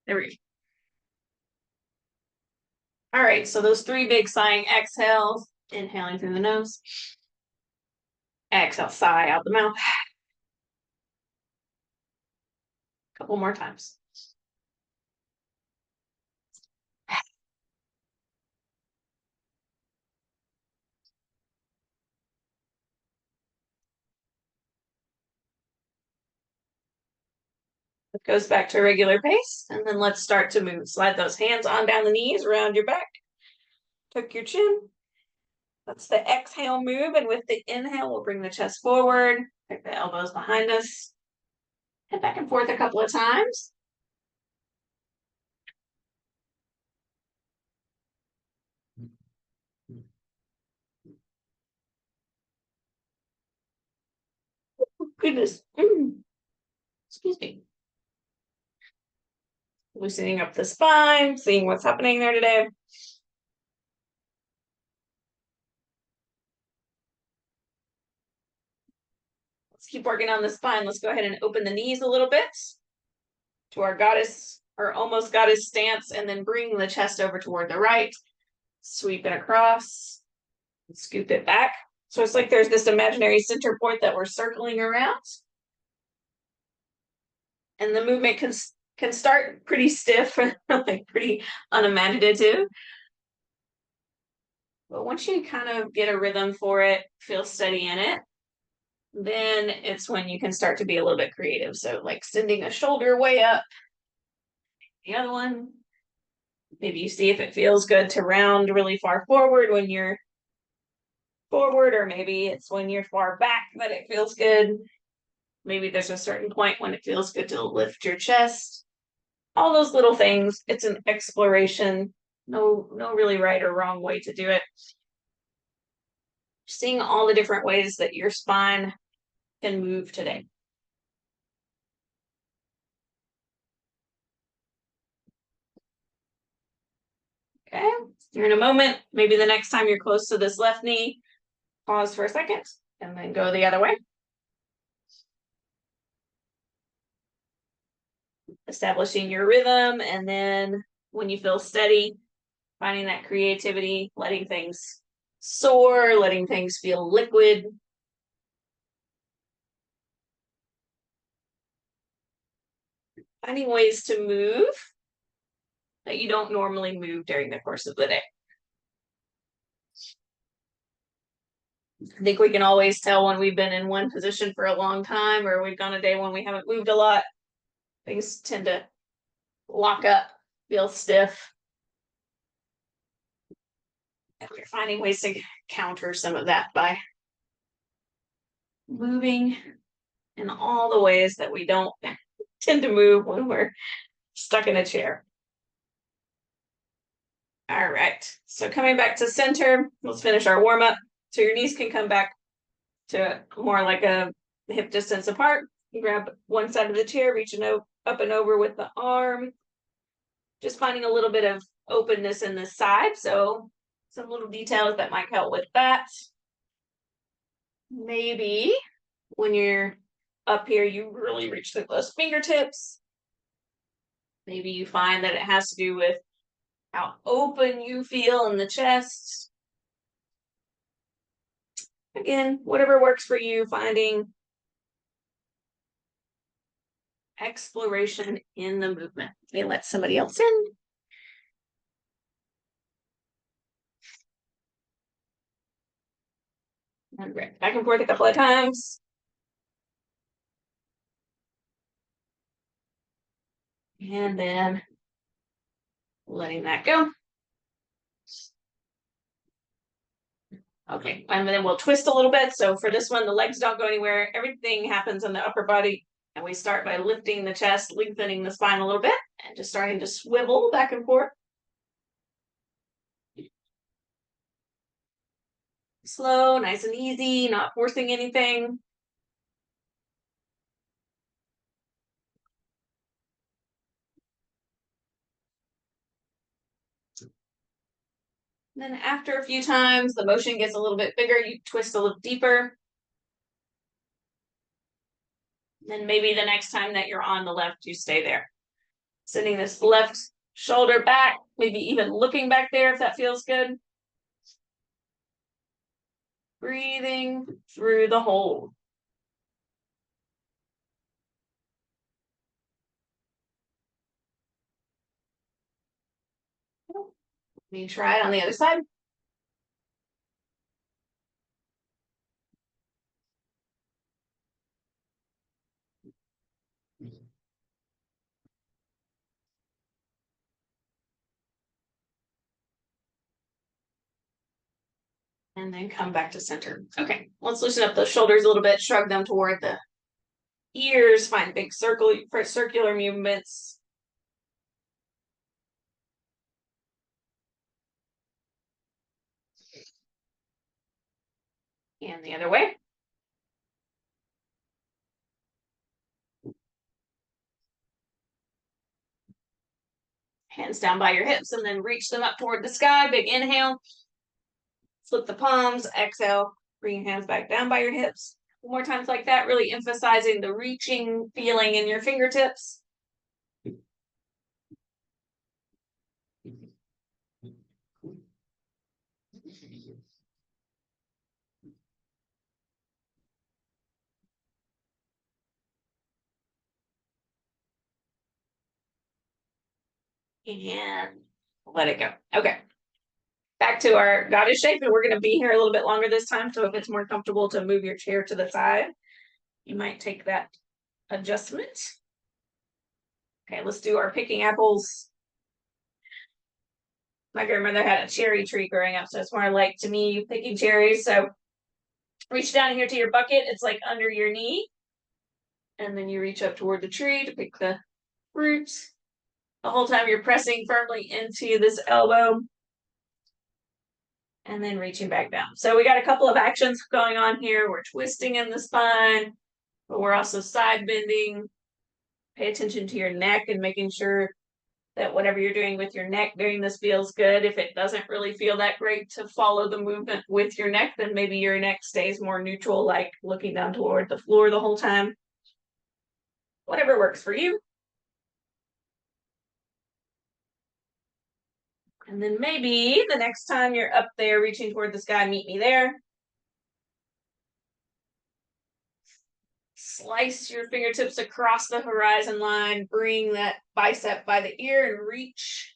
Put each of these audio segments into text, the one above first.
There we go. All right, so those three big sighing exhales, inhaling through the nose. Exhale, sigh out the mouth. Couple more times. It goes back to a regular pace, and then let's start to move. Slide those hands on down the knees, around your back. Tuck your chin. That's the exhale move, and with the inhale, we'll bring the chest forward, take the elbows behind us, and back and forth a couple of times. Goodness. Excuse me. Loosening up the spine, seeing what's happening there today. Let's keep working on the spine. Let's go ahead and open the knees a little bit to our goddess or almost goddess stance, and then bring the chest over toward the right. Sweep it across, scoop it back. So it's like there's this imaginary center point that we're circling around. And the movement can start pretty stiff, like pretty unimaginative. But once you kind of get a rhythm for it, feel steady in it, then it's when you can start to be a little bit creative. So like sending a shoulder way up, the other one. Maybe you see if it feels good to round really far forward when you're forward, or maybe it's when you're far back that it feels good. Maybe there's a certain point when it feels good to lift your chest. All those little things, it's an exploration. No really right or wrong way to do it. Seeing all the different ways that your spine can move today. Okay, here in a moment, maybe the next time you're close to this left knee, pause for a second and then go the other way. Establishing your rhythm, and then when you feel steady, finding that creativity, letting things soar, letting things feel liquid. Finding ways to move that you don't normally move during the course of the day. I think we can always tell when we've been in one position for a long time, or we've gone a day when we haven't moved a lot. Things tend to lock up, feel stiff. And we're finding ways to counter some of that by moving in all the ways that we don't tend to move when we're stuck in a chair. All right, so coming back to center, let's finish our warm up. So your knees can come back to more like a hip distance apart. You grab one side of the chair, reaching up and over with the arm. Just finding a little bit of openness in the side. So some little details that might help with that. Maybe when you're up here, you really reach through those fingertips. Maybe you find that it has to do with how open you feel in the chest. Again, whatever works for you, finding exploration in the movement. Okay, let somebody else in. And back and forth a couple of times. And then letting that go. Okay, and then we'll twist a little bit. So for this one, the legs don't go anywhere. Everything happens in the upper body. And we start by lifting the chest, lengthening the spine a little bit, and just starting to swivel back and forth. Slow, nice and easy, not forcing anything. Then after a few times, the motion gets a little bit bigger. You twist a little deeper. Then maybe the next time that you're on the left, you stay there. Sending this left shoulder back, maybe even looking back there if that feels good. Breathing through the hold. Let me try it on the other side. And then come back to center. Okay, let's loosen up those shoulders a little bit, shrug them toward the ears, find big circular movements. And the other way. Hands down by your hips and then reach them up toward the sky. Big inhale. Flip the palms, exhale, bring your hands back down by your hips. More times like that, really emphasizing the reaching feeling in your fingertips. And let it go. Okay. Back to our goddess shape, and we're going to be here a little bit longer this time. So if it's more comfortable to move your chair to the side, you might take that adjustment. Okay, let's do our picking apples. My grandmother had a cherry tree growing up, so it's more like to me picking cherries. So reach down here to your bucket. It's like under your knee. And then you reach up toward the tree to pick the fruit. The whole time you're pressing firmly into this elbow. And then reaching back down. So we got a couple of actions going on here. We're twisting in the spine, but we're also side bending. Pay attention to your neck and making sure that whatever you're doing with your neck during this feels good. If it doesn't really feel that great to follow the movement with your neck, then maybe your neck stays more neutral, like looking down toward the floor the whole time. Whatever works for you. And then maybe the next time you're up there reaching toward the sky, meet me there. Slice your fingertips across the horizon line, bring that bicep by the ear and reach.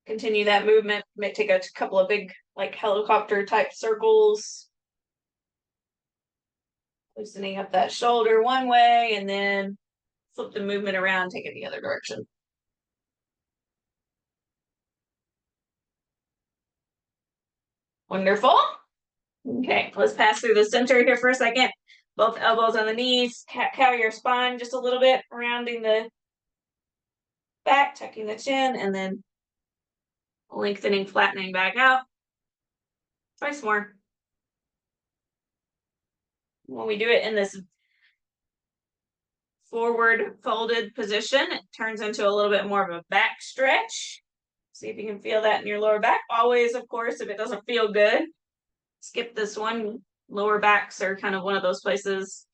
Continue that movement, may take a couple of big like helicopter type circles. Loosening up that shoulder one way and then flip the movement around, take it the other direction. Wonderful. Okay, let's pass through the center here for a second. Both elbows on the knees, cow your spine just a little bit, rounding the back, tucking the chin, and then lengthening, flattening back out. Twice more. When we do it in this forward folded position, it turns into a little bit more of a back stretch. See if you can feel that in your lower back. Always, of course, if it doesn't feel good, skip this one. Lower backs are kind of one of those places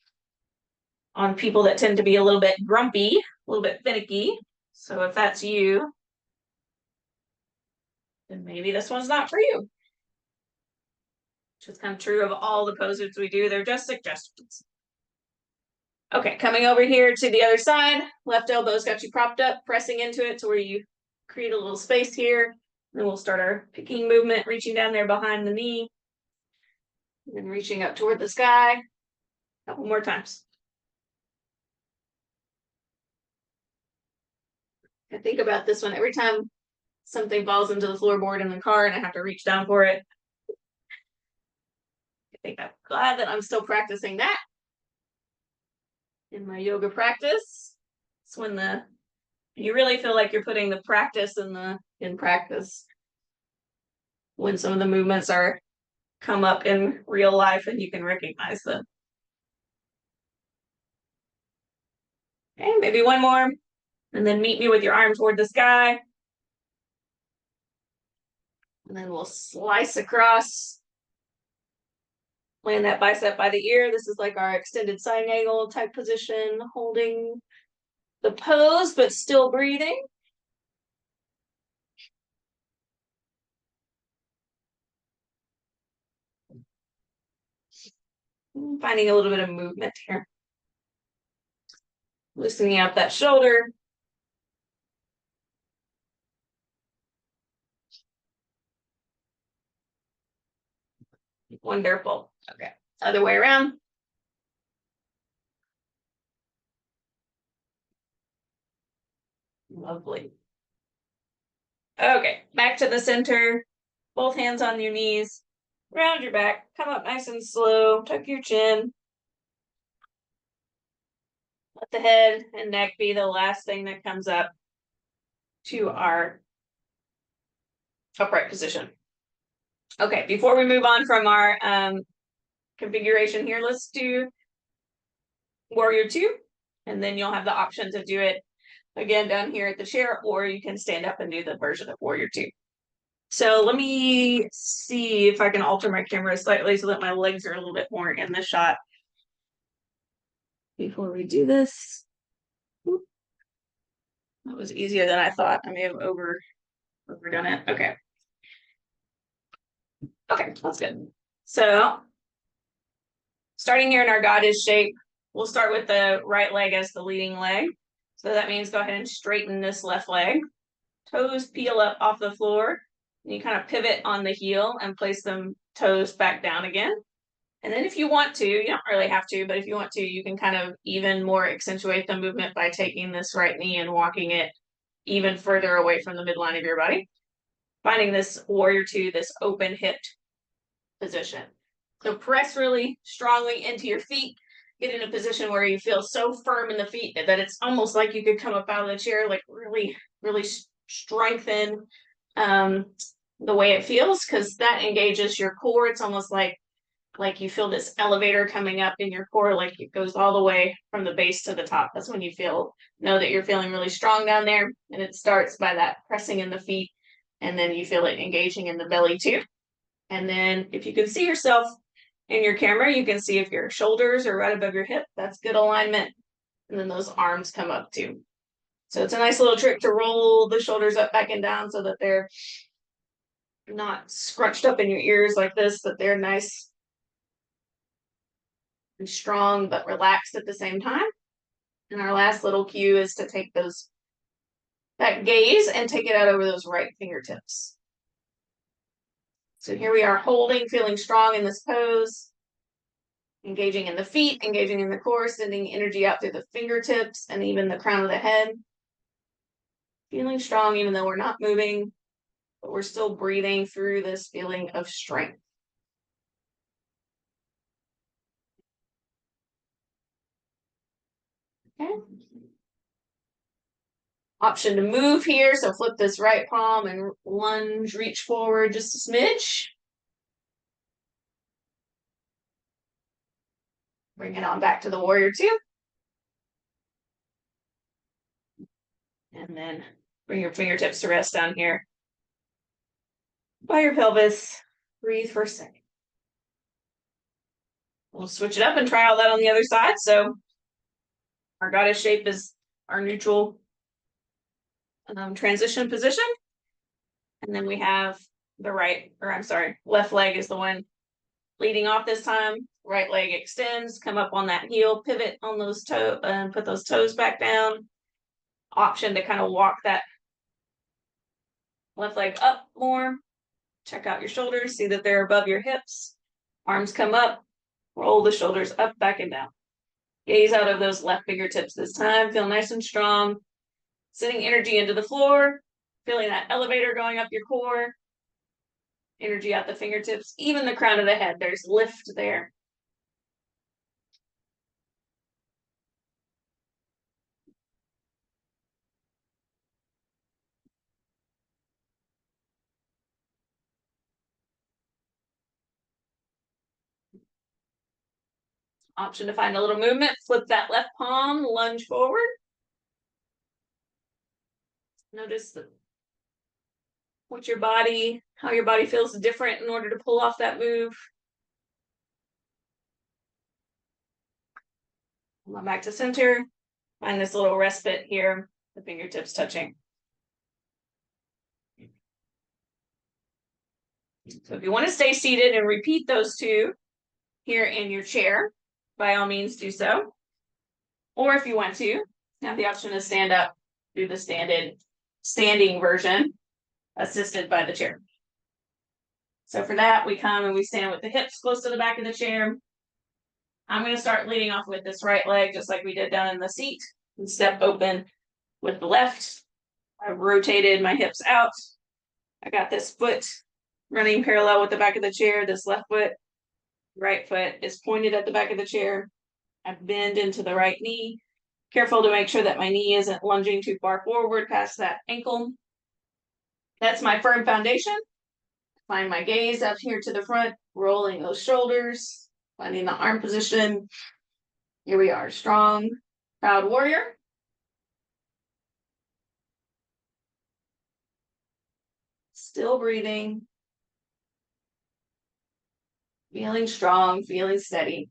on people that tend to be a little bit grumpy, a little bit finicky. So if that's you, then maybe this one's not for you. Which is kind of true of all the poses we do. They're just suggestions. Okay, coming over here to the other side, left elbow's got you propped up, pressing into it to where you create a little space here. Then we'll start our picking movement, reaching down there behind the knee. And then reaching up toward the sky. A couple more times. I think about this one every time something falls into the floorboard in the car and I have to reach down for it. I think I'm glad that I'm still practicing that in my yoga practice. It's when you really feel like you're putting the practice in practice. When some of the movements are come up in real life and you can recognize them. Okay, maybe one more. And then meet me with your arm toward the sky. And then we'll slice across. Land that bicep by the ear. This is like our extended side angle type position, holding the pose, but still breathing. Finding a little bit of movement here. Loosening out that shoulder. Wonderful. Okay. Other way around. Lovely. Okay, back to the center. Both hands on your knees. Round your back. Come up nice and slow. Tuck your chin. Let the head and neck be the last thing that comes up to our upright position. Okay, before we move on from our configuration here, let's do Warrior 2, and then you'll have the option to do it again down here at the chair, or you can stand up and do the version of Warrior 2. So let me see if I can alter my camera slightly so that my legs are a little bit more in the shot before we do this. That was easier than I thought. I may have overdone it. Okay. Okay, that's good. So starting here in our goddess shape, we'll start with the right leg as the leading leg. So that means go ahead and straighten this left leg. Toes peel up off the floor. And you kind of pivot on the heel and place them toes back down again. And then if you want to, you don't really have to, but if you want to, you can kind of even more accentuate the movement by taking this right knee and walking it even further away from the midline of your body. Finding this Warrior 2, this open hipped position. So press really strongly into your feet. Get in a position where you feel so firm in the feet that it's almost like you could come up out of the chair, like really, really strengthen the way it feels, because that engages your core. It's almost like you feel this elevator coming up in your core, like it goes all the way from the base to the top. That's when you know that you're feeling really strong down there. And it starts by that pressing in the feet, and then you feel it engaging in the belly too. And then if you can see yourself in your camera, you can see if your shoulders are right above your hip. That's good alignment. And then those arms come up too. So it's a nice little trick to roll the shoulders up, back, and down so that they're not scrunched up in your ears like this, that they're nice and strong but relaxed at the same time. And our last little cue is to take that gaze and take it out over those right fingertips. So here we are holding, feeling strong in this pose, engaging in the feet, engaging in the core, sending energy out through the fingertips and even the crown of the head. Feeling strong even though we're not moving, but we're still breathing through this feeling of strength. Okay. Option to move here, so flip this right palm and lunge, reach forward just a smidge. Bring it on back to the Warrior 2. And then bring your fingertips to rest down here by your pelvis. Breathe for a second. We'll switch it up and try all that on the other side. So our goddess shape is our neutral transition position. And then we have left leg is the one leading off this time. Right leg extends, come up on that heel, pivot on those toes, and put those toes back down. Option to kind of walk that left leg up more. Check out your shoulders, see that they're above your hips. Arms come up, roll the shoulders up, back, and down. Gaze out of those left fingertips this time. Feel nice and strong. Sending energy into the floor, feeling that elevator going up your core. Energy out the fingertips, even the crown of the head. There's lift there. Option to find a little movement. Flip that left palm, lunge forward. Notice how your body feels different in order to pull off that move. Come on back to center. Find this little respite here, the fingertips touching. So if you want to stay seated and repeat those two here in your chair, by all means do so. Or if you want to, you have the option to stand up, do the standing version, assisted by the chair. So for that, we come and we stand with the hips close to the back of the chair. I'm going to start leading off with this right leg, just like we did down in the seat, and step open with the left. I've rotated my hips out. I got this foot running parallel with the back of the chair, this left foot. Right foot is pointed at the back of the chair. I bend into the right knee. Careful to make sure that my knee isn't lunging too far forward past that ankle. That's my firm foundation. Find my gaze up here to the front, rolling those shoulders, finding the arm position. Here we are, strong, proud warrior. Still breathing. Feeling strong, feeling steady.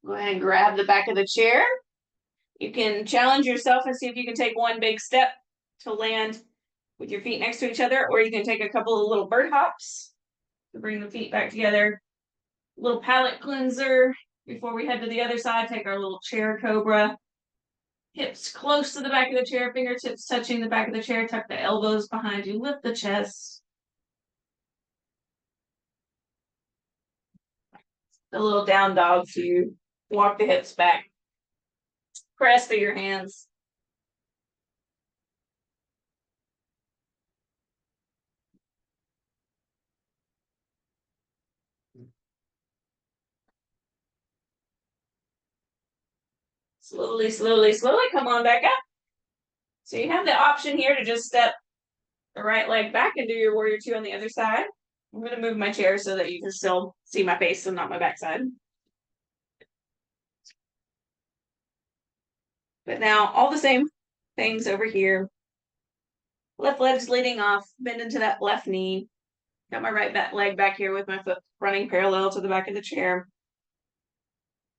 Go ahead and grab the back of the chair. You can challenge yourself and see if you can take one big step to land with your feet next to each other, or you can take a couple of little bird hops to bring the feet back together. Little palate cleanser before we head to the other side. Take our little chair cobra. Hips close to the back of the chair, fingertips touching the back of the chair. Tuck the elbows behind you, lift the chest. The little down dog, so you walk the hips back. Press through your hands. Slowly, slowly, slowly come on back up. So you have the option here to just step the right leg back and do your warrior two on the other side. I'm going to move my chair so that you can still see my face and not my backside. But now all the same things over here. Left leg's leading off, bend into that left knee. Got my right leg back here with my foot running parallel to the back of the chair.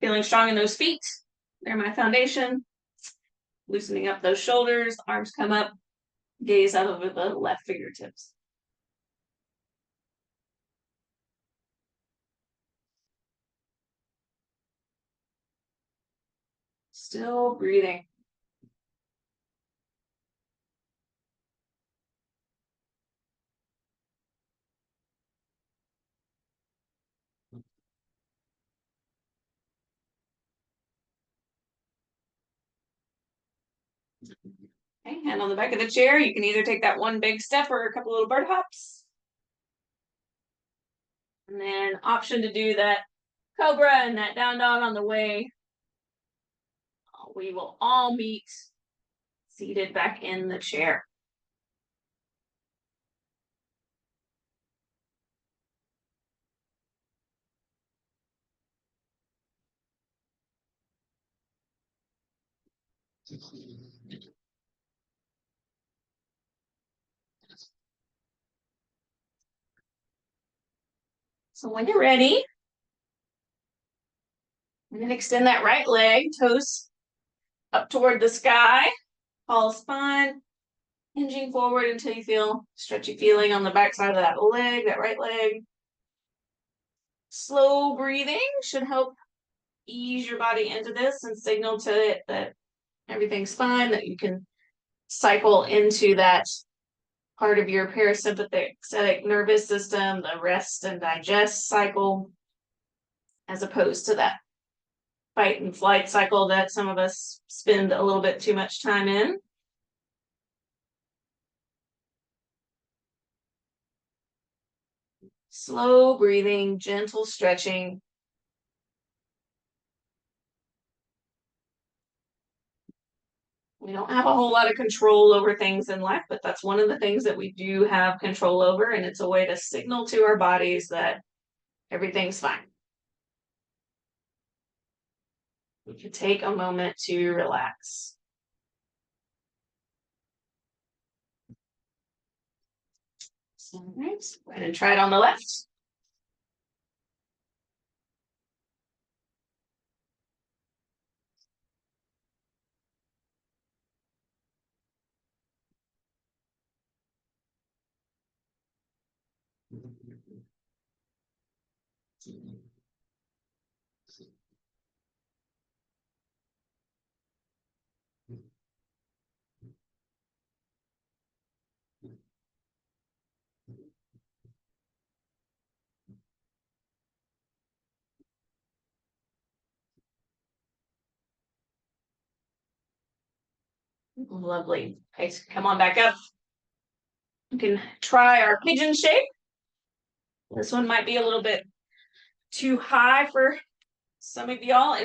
Feeling strong in those feet. They're my foundation. Loosening up those shoulders, arms come up, gaze out over the left fingertips. Still breathing. Okay, hand on the back of the chair. You can either take that one big step or a couple little bird hops. And then option to do that cobra and that down dog on the way. We will all meet seated back in the chair. So when you're ready, I'm going to extend that right leg, toes up toward the sky, hollow spine, hinging forward until you feel stretchy feeling on the back side of that leg, that right leg. Slow breathing should help ease your body into this and signal to it that everything's fine, that you can cycle into that part of your parasympathetic nervous system, the rest and digest cycle, as opposed to that fight and flight cycle that some of us spend a little bit too much time in. Slow breathing, gentle stretching. We don't have a whole lot of control over things in life, but that's one of the things that we do have control over, and it's a way to signal to our bodies that everything's fine. We can take a moment to relax. All right, go ahead and try it on the left. Lovely. Okay, come on back up. You can try our pigeon shape. This one might be a little bit too high for some of y'all.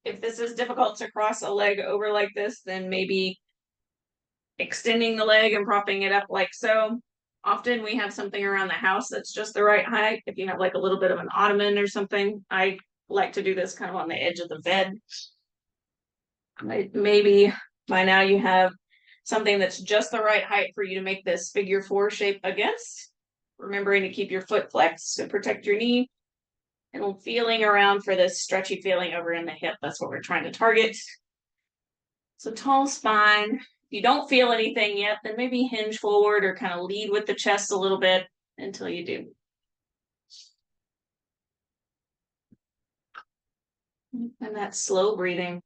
If this is difficult to cross a leg over like this, then maybe extending the leg and propping it up like so. Often we have something around the house that's just the right height. If you have like a little bit of an ottoman or something, I like to do this kind of on the edge of the bed. Maybe by now you have something that's just the right height for you to make this figure four shape against. Remembering to keep your foot flexed to protect your knee. And feeling around for this stretchy feeling over in the hip. That's what we're trying to target. So tall spine. If you don't feel anything yet, then maybe hinge forward or kind of lead with the chest a little bit until you do. And that slow breathing.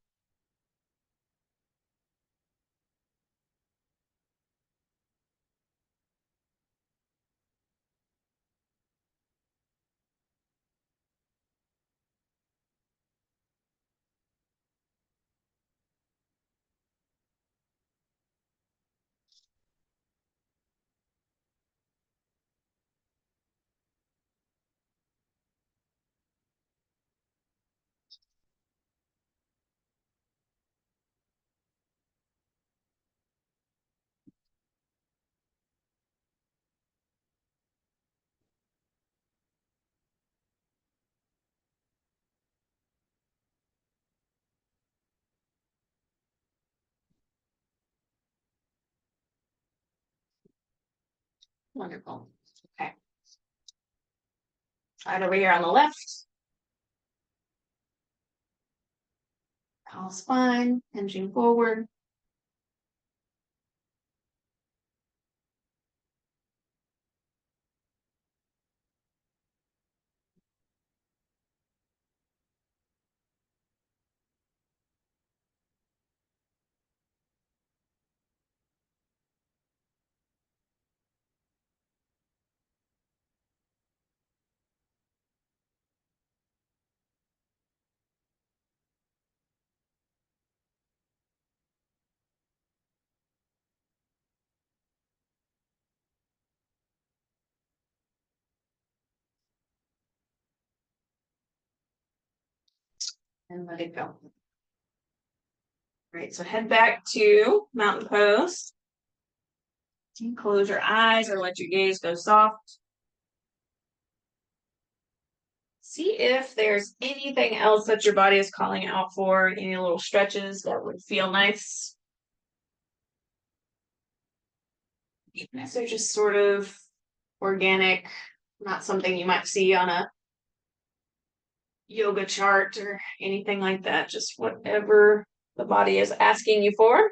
Wonderful. Okay. Try it over here on the left. Tall spine, hinging forward. And let it go. Great. So head back to mountain pose. Close your eyes or let your gaze go soft. See if there's anything else that your body is calling out for, any little stretches that would feel nice. Even if they're just sort of organic, not something you might see on a yoga chart or anything like that, just whatever the body is asking you for.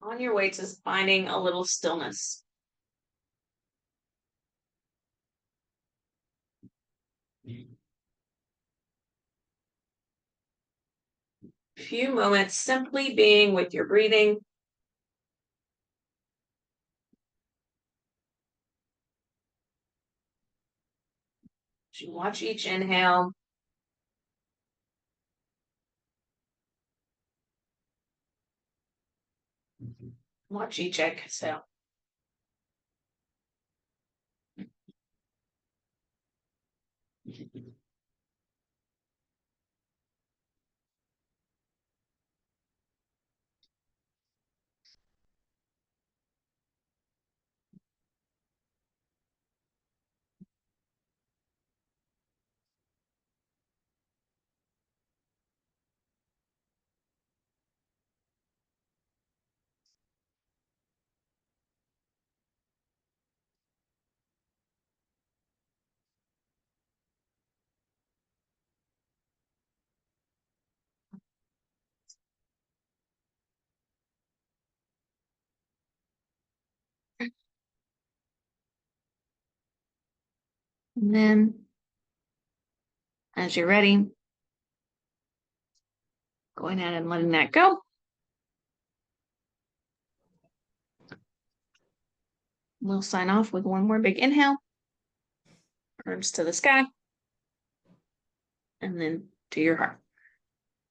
On your way to finding a little stillness. Few moments simply being with your breathing. You watch each inhale. Watch each exhale. And then as you're ready, going ahead and letting that go. We'll sign off with one more big inhale. Arms to the sky. And then to your heart.